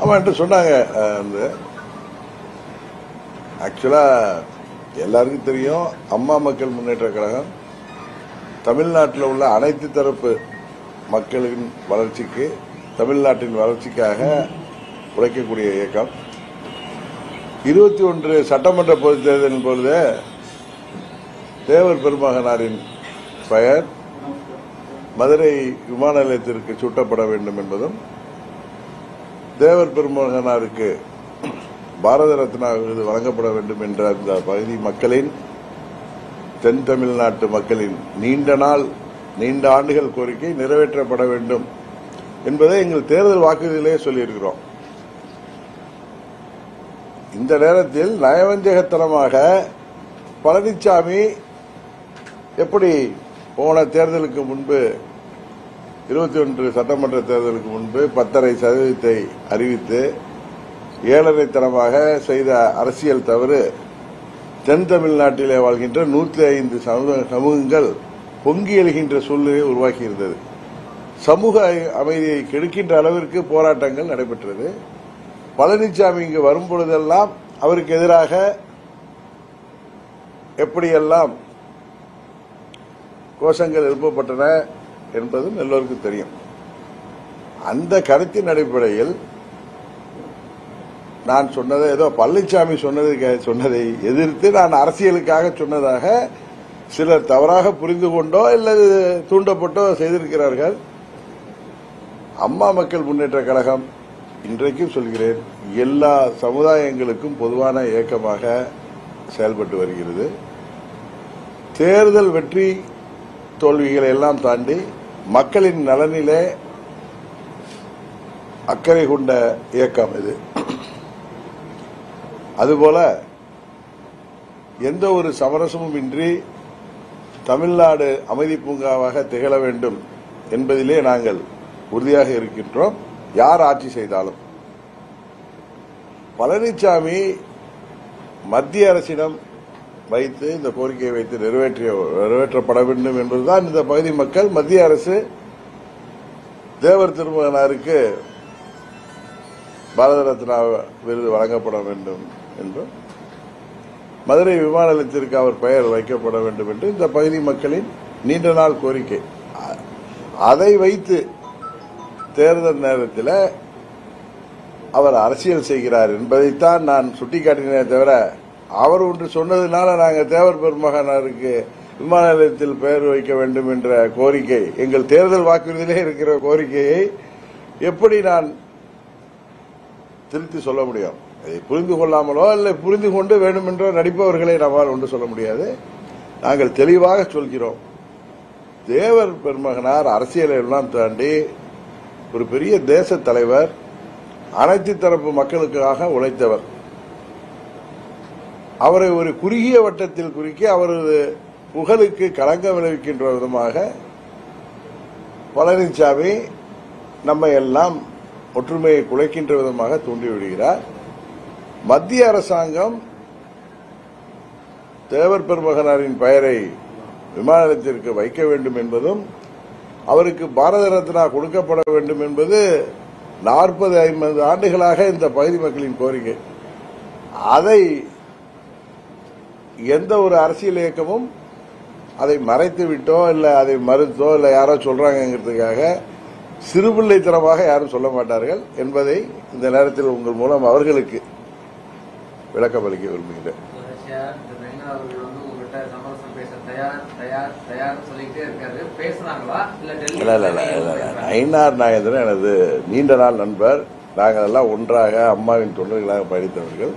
ஆமா என்று சொன்னாங்க. ஆக்சுவலா எல்லாருக்கும் தெரியும், அம்மா மக்கள் முன்னேற்ற கழகம் தமிழ்நாட்டில் உள்ள அனைத்து தரப்பு மக்களின் வளர்ச்சிக்கு, தமிழ்நாட்டின் வளர்ச்சிக்காக உழைக்கக்கூடிய இயக்கம். 21 சட்டமன்ற பொதுத் தேர்தலின் பொழுது தேவர் பெருமகனாரின் பெயர் மதுரை விமான நிலையத்திற்கு சூட்டப்பட வேண்டும் என்பதும், தேவர் பெருமகனாருக்கு பாரத ரத்னா விருது வழங்கப்பட வேண்டும் என்ற அந்த பகுதி மக்களின், தென் தமிழ்நாட்டு மக்களின் நீண்ட ஆண்டுகள் கோரிக்கை நிறைவேற்றப்பட வேண்டும் என்பதை எங்கள் தேர்தல் வாக்குறுதியிலே சொல்லியிருக்கிறோம். இந்த நேரத்தில் நயவஞ்சகத்தனமாக பழனிசாமி எப்படி போன தேர்தலுக்கு முன்பு 21 சட்டமன்ற தேர்தலுக்கு முன்பு 10.5% அறிவித்து ஏழரைத்தனமாக செய்த அரசியல் தவறு தென் தமிழ்நாட்டிலே வாழ்கின்ற 105 சமூகங்கள் பொங்கி எழுகின்ற சூழ்நிலையை உருவாக்கியிருந்தது. சமூக அமைதியை கெடுக்கின்ற அளவிற்கு போராட்டங்கள் நடைபெற்றது. பழனிசாமி இங்கு வரும்பொழுதெல்லாம் அவருக்கு எதிராக எப்படியெல்லாம் கோஷங்கள் எழுப்பப்பட்டன என்பதும் எல்லோருக்கும் தெரியும். அந்த கருத்தின் அடிப்படையில் நான் சொன்னதை, ஏதோ பழனிசாமி சொன்னதை எதிர்த்து நான் அரசியலுக்காக சொன்னதாக சிலர் தவறாக புரிந்து கொண்டோ அல்லது தூண்டப்பட்டோ செய்திருக்கிறார்கள். அம்மா மக்கள் முன்னேற்ற கழகம், இன்றைக்கும் சொல்கிறேன், எல்லா சமுதாயங்களுக்கும் பொதுவான இயக்கமாக செயல்பட்டு வருகிறது. தேர்தல் வெற்றி தோல்விகளை எல்லாம் தாண்டி மக்களின் நலனிலே அக்கறை கொண்ட இயக்கம் இது. அதுபோல எந்த ஒரு சமரசமும் இன்றி தமிழ்நாடு அமைதி பூங்காவாக திகழ வேண்டும் என்பதிலே நாங்கள் உறுதியாக இருக்கின்றோம். யார் ஆட்சி செய்தாலும் பழனிசாமி மத்திய அரசிடம் வைத்து இந்த கோரிக்கையை வைத்து நிறைவேற்றப்பட வேண்டும் என்பதுதான் இந்த பகுதி மக்கள். மத்திய அரசு தேவர் திருமகனாருக்கு பாரத ரத்னா விருது வழங்கப்பட வேண்டும் என்றும், மதுரை விமான நிலையத்திற்கு அவர் பெயர் வைக்கப்பட வேண்டும் என்று இந்த பகுதி மக்களின் நீண்ட நாள் கோரிக்கை. அதை வைத்து தேர்தல் நேரத்தில் அவர் அரசியல் செய்கிறார் என்பதைத்தான் நான் சுட்டிக்காட்டினே தவிர, அவர் ஒன்று சொன்னதுனால நாங்கள் தேவர் பெருமகனாருக்கு விமான நிலையத்தில் பெயர் வைக்க வேண்டும் என்ற கோரிக்கை, எங்கள் தேர்தல் வாக்குறுதியிலே இருக்கிற கோரிக்கையை எப்படி நான் திருத்தி சொல்ல முடியும்? அதை புரிந்து கொள்ளாமலோ இல்லை புரிந்து கொண்டு வேண்டுமென்றோ நடிப்பவர்களை நம்மால் ஒன்று சொல்ல முடியாது. நாங்கள் தெளிவாக சொல்கிறோம், தேவர் பெருமகனார் அரசியலை எல்லாம் தாண்டி ஒரு பெரிய தேச தலைவர், அனைத்து தரப்பு மக்களுக்காக உழைத்தவர். அவரை ஒரு குறுகிய வட்டத்தில் குறிக்க அவரது புகழுக்கு களங்கம் விளைவிக்கின்ற விதமாக பழனிசாமி நம்மை எல்லாம் ஒற்றுமையை குலைக்கின்ற விதமாக தூண்டிவிடுகிறார். மத்திய அரசாங்கம் தேவர் பெருமகனாரின் பெயரை விமான நிலையத்திற்கு வைக்க வேண்டும் என்பதும், அவருக்கு பாரத ரத்னா கொடுக்கப்பட வேண்டும் என்பது 40-50 ஆண்டுகளாக இந்த பகுதி மக்களின் கோரிக்கை. அதை எந்த ஒரு அரசியல் இயக்கமும் அதை மறைத்து விட்டோ இல்லை அதை மறுத்தோ இல்லை யாரோ சொல்றாங்கிறதுக்காக சிறுபிள்ளைத்தனமாக யாரும் சொல்ல மாட்டார்கள் என்பதை இந்த நேரத்தில் உங்கள் மூலம் அவர்களுக்கு விளக்கம் அளிக்க விரும்புகிறேன். ஐநார் நாகேந்திரன் எனது நீண்ட நாள் நண்பர். நாங்கள் எல்லாம் ஒன்றாக அம்மாவின் தொண்டர்களாக பயணித்தவர்கள்.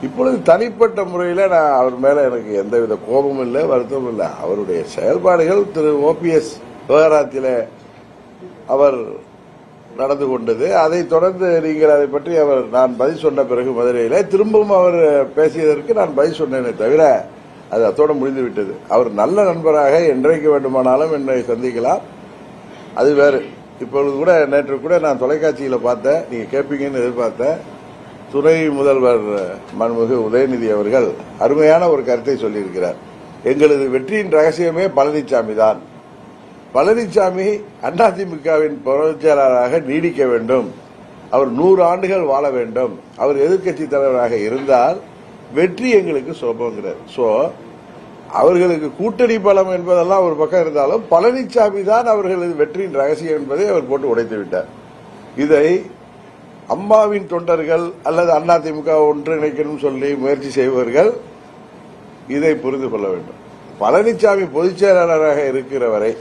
இப்பொழுது தனிப்பட்ட முறையில் நான் அவர் மேல எனக்கு எந்தவித கோபமும் இல்லை, வருத்தமும் இல்லை. அவருடைய செயல்பாடுகள் திரு OPS விவகாரத்தில் அவர் நடந்து கொண்டது, அதை தொடர்ந்து நீங்கள் அதை பற்றி நான் பதில் சொன்ன பிறகு மதுரையில் திரும்பவும் அவர் பேசியதற்கு நான் பதில் சொன்னேனே தவிர அது அத்தோடு முடிந்து விட்டது. அவர் நல்ல நண்பராக என்றைக்கு வேண்டுமானாலும் என்னை சந்திக்கலாம், அது வேறு. இப்பொழுது கூட நேற்று கூட நான் தொலைக்காட்சியில் பார்த்தேன், நீங்க கேட்பீங்கன்னு எதிர்பார்த்தேன். துணை முதல்வர் மன்மிகு உதயநிதி அவர்கள் அருமையான ஒரு கருத்தை சொல்லியிருக்கிறார். எங்களது வெற்றியின் ரகசியமே பழனிசாமி தான். பழனிசாமி அதிமுகவின் பொதுச் செயலாளராக நீடிக்க வேண்டும், அவர் 100 ஆண்டுகள் வாழ வேண்டும், அவர் எதிர்க்கட்சி தலைவராக இருந்தால் வெற்றி எங்களுக்கு சுலபங்கிறார். சோ அவர்களுக்கு கூட்டணி பலம் என்பதெல்லாம் ஒரு பக்கம் இருந்தாலும் பழனிசாமி தான் அவர்களது வெற்றியின் ரகசியம் என்பதை அவர் போட்டு உடைத்து விட்டார். இதை அம்மாவின் தொண்டர்கள் அல்லது அதிமுக ஒன்றிணைக்கணும் சொல்லி முயற்சி செய்பவர்கள் இதை புரிந்து கொள்ள வேண்டும். பழனிசாமி பொதுச் செயலாளராக இருக்கிற வரை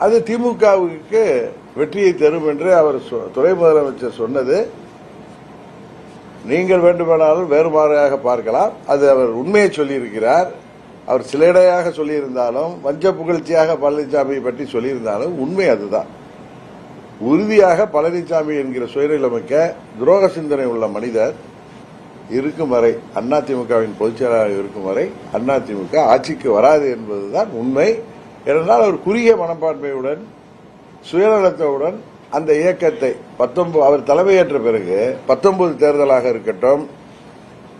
அது திமுகவுக்கு வெற்றியை தரும் என்று அவர் துணை முதலமைச்சர் சொன்னது நீங்கள் வேண்டுமானாலும் வேறுபாடாக பார்க்கலாம். அது அவர் உண்மையை சொல்லியிருக்கிறார். அவர் சிலைடையாக சொல்லியிருந்தாலும் வஞ்ச புகழ்ச்சியாக பழனிசாமியை பற்றி சொல்லியிருந்தாலும் உண்மை அதுதான். உறுதியாக பழனிசாமி என்கிற சுயநலமிக்க துரோக சிந்தனை உள்ள மனிதர் இருக்கும் வரை, அதிமுகவின் பொதுச் செயலாளர் இருக்கும் வரை அதிமுக ஆட்சிக்கு வராது என்பதுதான் உண்மை. ஏனென்றால் அவர் குறுகிய மனப்பான்மையுடன் சுயநலத்துடன் அந்த இயக்கத்தை அவர் தலைமையேற்ற பிறகு 19 தேர்தலாக இருக்கட்டும்,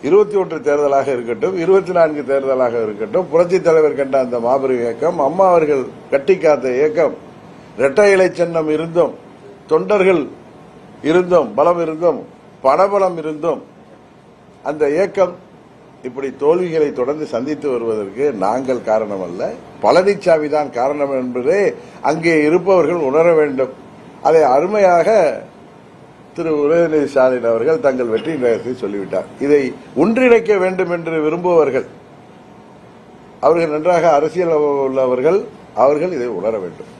21 தேர்தலாக இருக்கட்டும், 24 தேர்தலாக இருக்கட்டும், புரட்சித் தலைவர் கண்ட அந்த மாபெரும் இயக்கம், அம்மா அவர்கள் கட்டி காத்த இயக்கம், இரட்டை இலை சின்னம் இருந்தும், தொண்டர்கள் இருந்தும், பலம் இருந்தும், பணபலம் இருந்தும் அந்த இயக்கம் இப்படி தோல்விகளை தொடர்ந்து சந்தித்து வருவதற்கு நாங்கள் காரணம் அல்ல, பழனிசாமி தான் காரணம் என்பதை அங்கே இருப்பவர்கள் உணர வேண்டும். அதை அருமையாக திரு உதயநிதி ஸ்டாலின் அவர்கள் தங்கள் வெற்றி நேரத்தை சொல்லிவிட்டார். இதை ஒன்றிணைக்க வேண்டும் என்று விரும்புபவர்கள், அவர்கள் நன்றாக அரசியல் உள்ளவர்கள், அவர்கள் இதை உணர வேண்டும்.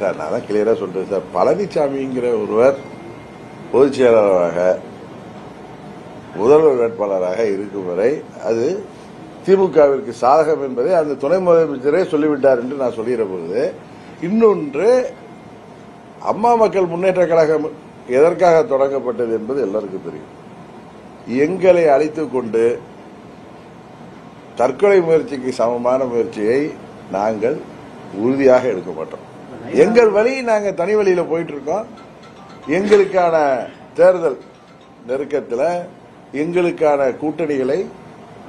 சார் நான் தான் கிளியரா சொல்றேன் சார். பழனிசாமிங்கிற ஒருவர் பொதுச் செயலாளராக முதல்வர் வேட்பாளராக இருக்கும் வரை அது திமுகவிற்கு சாதகம் என்பதை அந்த துணை முதலமைச்சரே சொல்லிவிட்டார் என்று நான் சொல்லுகிற பொழுது, இன்னொன்று அம்மா மக்கள் முன்னேற்ற கழகம் எதற்காக தொடங்கப்பட்டது என்பது எல்லாருக்கும் தெரியும். எங்களை அழைத்துக் கொண்டு தற்கொலை முயற்சிக்கு சமமான முயற்சியை நாங்கள் உறுதியாக எடுக்க மாட்டோம். எங்கள் வழி நாங்கள் தனி வழியில போயிட்டு இருக்கோம். எங்களுக்கான தேர்தல் நெருக்கத்தில் எங்களுக்கான கூட்டணிகளை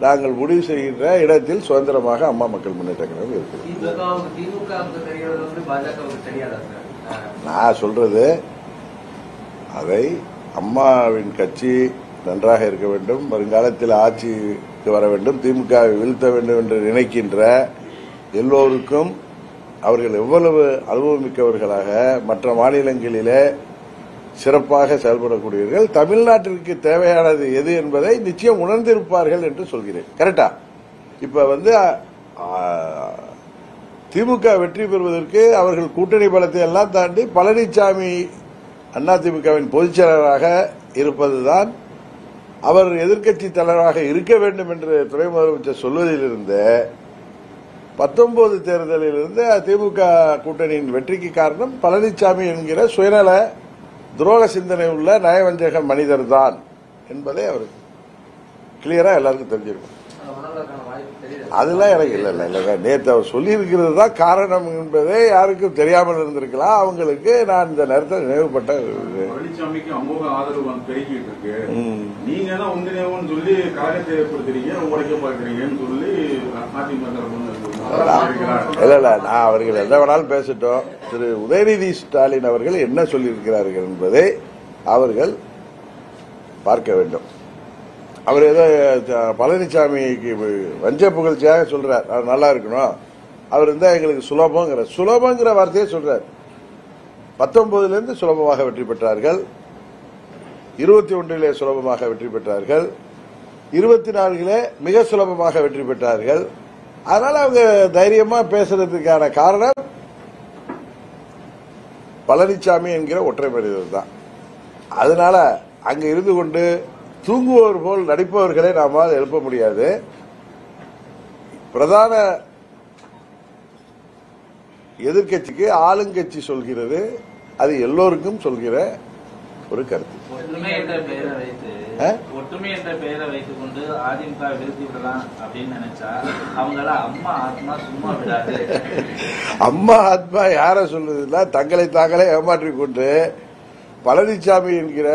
நாங்கள் முடிவு செய்கின்ற இடத்தில் சுதந்திரமாக அம்மா மக்கள் முன்னேற்ற கழகம் இருக்குது. நான் சொல்றது அதை அம்மாவின் கட்சி நன்றாக இருக்க வேண்டும், வருங்காலத்தில் ஆட்சிக்கு வர வேண்டும், திமுக வீழ்த்த வேண்டும் என்று நினைக்கின்ற எல்லோருக்கும் அவர்கள் எவ்வளவு அனுபவமிக்கவர்களாக மற்ற மாநிலங்களிலே சிறப்பாக செயல்படக்கூடியவர்கள், தமிழ்நாட்டிற்கு தேவையானது எது என்பதை நிச்சயம் உணர்ந்திருப்பார்கள் என்று சொல்கிறேன். கரெக்டா? இப்ப திமுக வெற்றி பெறுவதற்கு அவர்கள் கூட்டணி பலத்தை எல்லாம் தாண்டி பழனிசாமி அதிமுகவின் பொதுச் செயலராக இருப்பதுதான், அவர் எதிர்க்கட்சி தலைவராக இருக்க வேண்டும் என்று துணை முதலமைச்சர் சொல்வதிலிருந்து 19 தேர்தலிலிருந்து திமுக கூட்டணியின் வெற்றிக்கு காரணம் பழனிசாமி என்கிற சுயநல துரோக சிந்தனை உள்ள நயவஞ்சக மனிதர் தான் என்பதை அவருக்கு கிளியரா எல்லாருக்கும் தெரிஞ்சிருக்கும். அதெல்லாம் எனக்கு இல்ல நேற்று அவர் சொல்லி இருக்கிறது தான் காரணம் என்பதே யாருக்கும் தெரியாமல் இருந்திருக்கலாம். அவங்களுக்கு நான் இந்த நேரத்தில் நினைவுபட்ட பழனிசாமிக்கு அமோக ஆதரவு பெருகிட்டு இருக்கு. நீங்க தான் ஒன்றிணைவுன்னு சொல்லி கழகத்தை ஏற்படுத்துறீங்க, உடைக்க பார்க்கறீங்கன்னு சொல்லி இல்ல நான் அவர்கள் எந்த வேணாலும் பேசட்டும். திரு உதயநிதி ஸ்டாலின் அவர்கள் என்ன சொல்லியிருக்கிறார்கள் என்பதை அவர்கள் பார்க்க வேண்டும். அவர் ஏதோ பழனிசாமிக்கு வஞ்ச புகழ்ச்சியாக சொல்றார், அவர் நல்லா இருக்கணும், அவர் இருந்தா எங்களுக்கு சுலபங்கிற வார்த்தையை சொல்றார். 19 சுலபமாக வெற்றி பெற்றார்கள், 21 சுலபமாக வெற்றி பெற்றார்கள், 24 மிக சுலபமாக வெற்றி பெற்றார்கள். அதனால அவங்க தைரியமா பேசுறதுக்கான காரணம் பழனிசாமி என்கிற ஒற்றை மனிதர் தான். அதனால அங்க இருந்து கொண்டு தூங்குவோர் போல் நடிப்பவர்களை நாமால் எழுப்ப முடியாது. பிரதான எதிர்கட்சிக்கு ஆளுங்கட்சி சொல்கிறது, அது எல்லோருக்கும் சொல்கிற ஒரு கருத்து. ஒற்றுமை என்ற பெயரை வைத்துக் கொண்டு அதிமுக வீழ்த்தி விடலாம் அப்படின்னு நினைச்சா அவங்கள அம்மா ஆத்மா சும்மா விடாது. அம்மா ஆத்மா யார சொல்லுதுன்னா தங்களை தாங்களே ஏமாற்றிக் கொண்டு பழனிசாமி என்கிற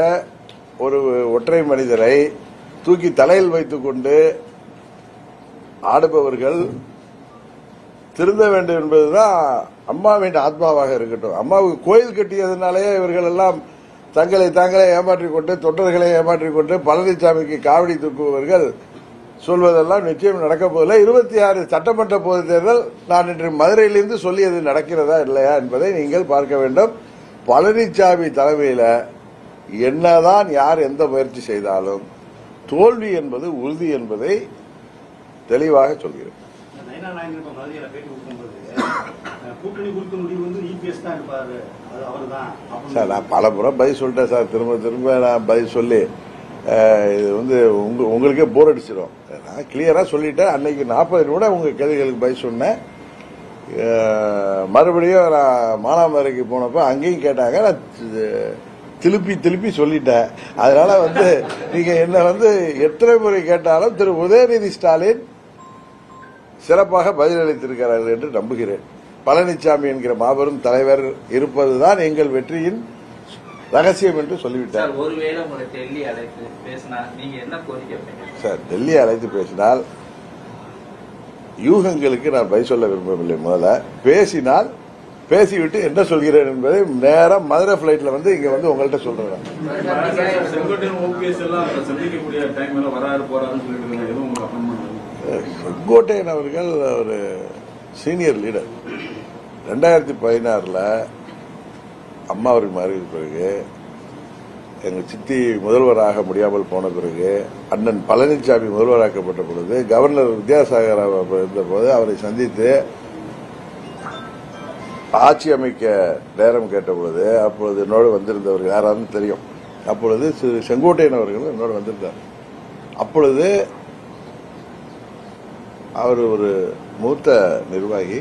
ஒரு ஒற்றை மனிதரை தூக்கி தலையில் வைத்துக் கொண்டு ஆடுபவர்கள் திருந்த வேண்டும் என்பதுதான் அம்மாவின் ஆத்மாவாக இருக்கட்டும். அம்மாவுக்கு கோயில் கட்டியதுனாலே இவர்கள் எல்லாம் தங்களை தாங்களே ஏமாற்றிக் கொண்டு தொண்டர்களை ஏமாற்றிக் கொண்டு பழனிசாமிக்கு காவடி தூக்குபவர்கள் சொல்வதெல்லாம் நிச்சயம் நடக்க போதில்லை. 26 சட்டமன்ற பொதுத் தேர்தல் நான் இன்று மதுரையிலிருந்து சொல்லியது நடக்கிறதா இல்லையா என்பதை நீங்கள் பார்க்க வேண்டும். பழனிசாமி தலைமையில் என்னதான் யார் எந்த முயற்சி செய்தாலும் தோல்வி என்பது உறுதி என்பதை தெளிவாக சொல்கிறேன். கூட்டணி குறித்த முடிவு வந்து இபிஎஸ் தான் இருப்பாரு, அவர் தான் சார். நான் பல முறை பதில் சொல்லிட்டேன் சார். திரும்ப திரும்ப நான் பதில் சொல்லி இது வந்து உங்களுக்கே போர் அடிச்சிடும். நான் கிளியரா சொல்லிட்டேன். அன்னைக்கு 40 நிமிடம் உங்க கேள்விகளுக்கு பதில் சொன்னேன். மறுபடியும் நான் மானாமதுரைக்கு போனப்ப அங்கேயும் கேட்டாங்க. நான் திருப்பி சொல்லிட்டேன். அதனால வந்து நீங்க என்ன வந்து எத்தனை முறை கேட்டாலும் திரு உதயநிதி ஸ்டாலின் சிறப்பாக பதிலளித்திருக்கிறார்கள் என்று நம்புகிறேன். பழனிசாமி என்கிற மாபெரும் தலைவர் இருப்பதுதான் எங்கள் வெற்றியின் ரகசியம் என்று சொல்லிவிட்டார். ஒருவேளை உங்களை டெல்லி அழைத்து பேசினா நீங்க என்ன கோரிக்கை சார்? டெல்லி அழைத்து பேசினால் யூகங்களுக்கு நான் பதில் சொல்ல விரும்பவில்லை. முதல்ல பேசினால் பேசிவிட்டு என்ன சொல்கிறேன் என்பதை நேரம் மதுரை பிளைட்ல வந்து இங்க வந்து உங்கள்கிட்ட சொல்றேன். செங்கோட்டையன் அவர்கள் ஒரு சீனியர் லீடர். 2016 அம்மா அவருக்கு மறைவுக்கு பிறகு எங்க சித்தி முதல்வராக முடியாமல் போன பிறகு அண்ணன் பழனிசாமி முதல்வராக்கப்பட்ட பொழுது கவர்னர் வித்யாசாகர் இருந்த போது அவரை சந்தித்து ஆட்சி அமைக்க நேரம் கேட்ட பொழுது அப்பொழுது என்னோடு வந்திருந்தவர்கள் யாராவது தெரியும். அப்பொழுது செங்கோட்டையன் அவர்கள் என்னோடு வந்திருந்தார். அப்பொழுது அவர் ஒரு மூத்த நிர்வாகி.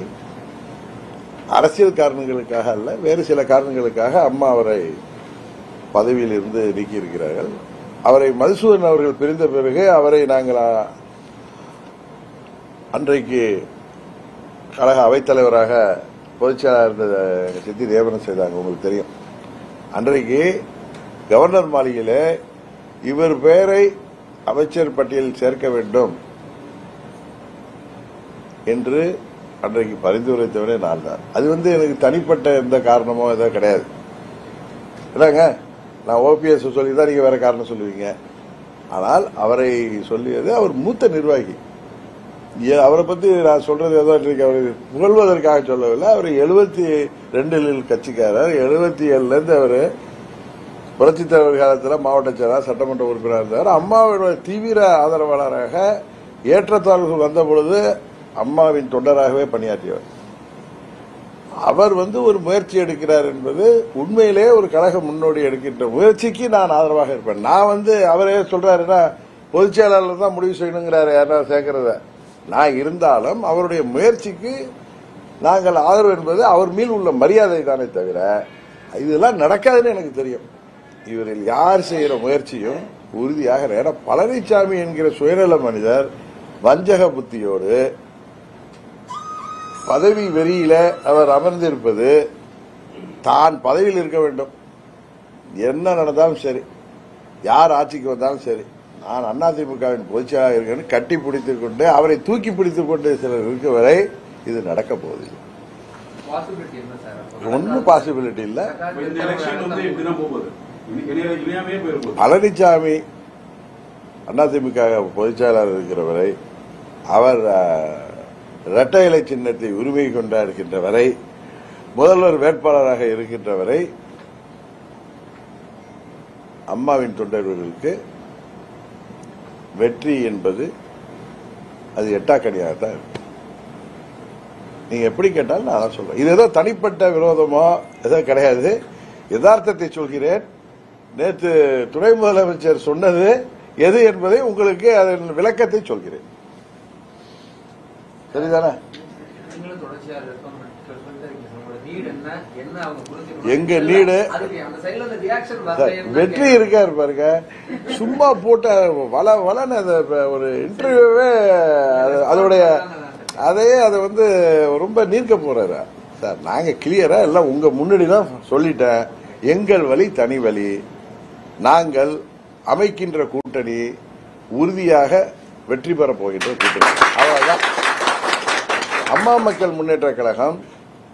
அரசியல் காரணங்களுக்காக அல்ல, வேறு சில காரணங்களுக்காக அம்மா அவரை பதவியில் இருந்து நீக்கியிருக்கிறார்கள். அவரை மதுசூதன் அவர்கள் பிரிந்த பிறகு அவரை நாங்கள் அன்றைக்கு கழக அவைத்தலைவராக பொதுச்செயலாளர் இருந்த எங்கள் சித்தி நியமனம் செய்தாங்க. உங்களுக்கு தெரியும். அன்றைக்கு கவர்னர் மாளிகையில் இவர் பெயரை அமைச்சர் பட்டியலில் சேர்க்க வேண்டும் என்று அன்றைக்கு பரிந்துரைத்தவனே நான் தான். அது வந்து எனக்கு தனிப்பட்ட எந்த காரணமோ ஏதோ கிடையாது. இல்லைங்க, நான் ஓபிஎஸ் சொல்லி தான் நீங்க வேற காரணம் சொல்லுவீங்க. ஆனால் அவரை சொல்லியது அவர் மூத்த நிர்வாகி. அவரை பத்தி நான் சொல்றது ஏதோ அவரை புகழ்வதற்காக சொல்லவில்லை. அவர் 72 கட்சிக்காரர். 77 இருந்து அவர் புரட்சித் தலைவர் காலத்தில் மாவட்ட செயலாளர் சட்டமன்ற உறுப்பினர் இருந்தார். அம்மாவுடைய தீவிர ஆதரவாளராக ஏற்றத்தாழ்வுகள் வந்த பொழுது அம்மாவின் தொண்டராகவே பணியாற்றியவர். அவர் வந்து ஒரு முயற்சி எடுக்கிறார் என்பது உண்மையிலே ஒரு கழக முன்னோடி எடுக்கின்ற முயற்சிக்கு நான் ஆதரவாக இருப்பேன். நான் வந்து அவரே சொல்றாருன்னா பொதுச் செயலாளர் தான் முடிவு செய்யணுங்கிறாரு யாராவது சேர்க்கிறத. நான் இருந்தாலும் அவருடைய முயற்சிக்கு நாங்கள் ஆதரவு என்பது அவர் மீது உள்ள மரியாதை தானே தவிர இதெல்லாம் நடக்காதுன்னு எனக்கு தெரியும். இவரில் யார் செய்கிற முயற்சியும் உறுதியாக பழனிசாமி என்கிற சுயநல மனிதர் வஞ்சக புத்தியோடு பதவி வெறியில அவர் அமர்ந்திருப்பது, தான் பதவியில் இருக்க வேண்டும், என்ன நடந்தாலும் சரி, யார் ஆட்சிக்கு வந்தாலும் சரி, நான் அதிமுகவின் பொதுச்செயலாளர் இருக்கேன்னு கட்டி பிடித்துக் கொண்டு அவரை தூக்கி பிடித்துக் கொண்டு சிலர் இருக்க வரை இது நடக்க போவதில்லை. ஒன்னும் பாசிபிலிட்டி இல்ல. பழனிசாமி அதிமுக பொதுச்செயலாளர் இருக்கிற வரை, அவர் இரட்டை இலை சின்னத்தை உரிமை கொண்டாடுகின்ற வரை, முதல்வர் வேட்பாளராக இருக்கின்ற வரை அம்மாவின் தொண்டர்களுக்கு வெற்றி என்பது அது எட்டாக்கனியாகத்தான் இருக்கு. நீங்க எப்படி கேட்டாலும் நான் அதான் சொல்றேன். இது ஏதோ தனிப்பட்ட விரோதமோ ஏதோ கிடையாது. யதார்த்தத்தை சொல்கிறேன். நேற்று துணை முதலமைச்சர் சொன்னது எது என்பதை உங்களுக்கு அதன் விளக்கத்தை சொல்கிறேன். சரிதானே? எங்க நீடு வெற்றி இருக்காரு பாருங்க. சும்மா போட்ட வளன்னு ஒரு இன்டர்வியூவே அதோடைய அதை வந்து ரொம்ப நீர்க்க போறாரு சார். நாங்க கிளியரா எல்லாம் உங்க முன்னாடி தான் சொல்லிட்டேன். எங்கள் வழி தனி வழி. நாங்கள் அமைக்கின்ற கூட்டணி உறுதியாக வெற்றி பெற போகின்ற கூட்டணி. அவ்வளவுதான். அம்மா மக்கள் முன்னேற்ற கழகம்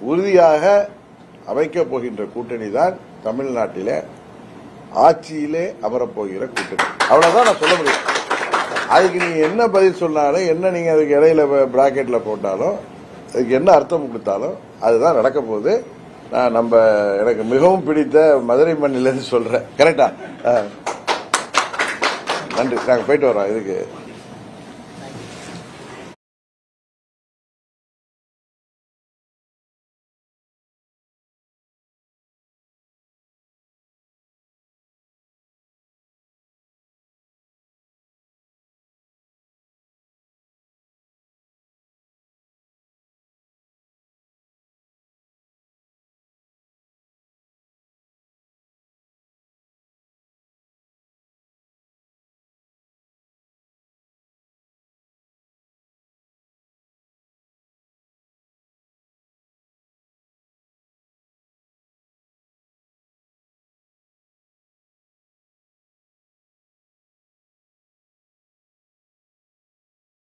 உறுதியாக அமைக்கப் போகின்ற கூட்டணி தான் தமிழ்நாட்டிலே ஆட்சியிலே அமரப்போகிற கூட்டணி. அவ்வளவுதான் நான் சொல்ல முடியும். அதுக்கு நீங்க என்ன பதில் சொன்னாலும், என்ன நீங்க அதுக்கு இடையில பிராக்கெட்ல போட்டாலும், அதுக்கு என்ன அர்த்தம் கொடுத்தாலும் அதுதான் நடக்க போகுது. நான் எனக்கு மிகவும் பிடித்த மதுரை மண்ணிலிருந்து சொல்றேன். கரெக்டா? நன்றி. நாங்க போயிட்டு வரோம் இதுக்கு.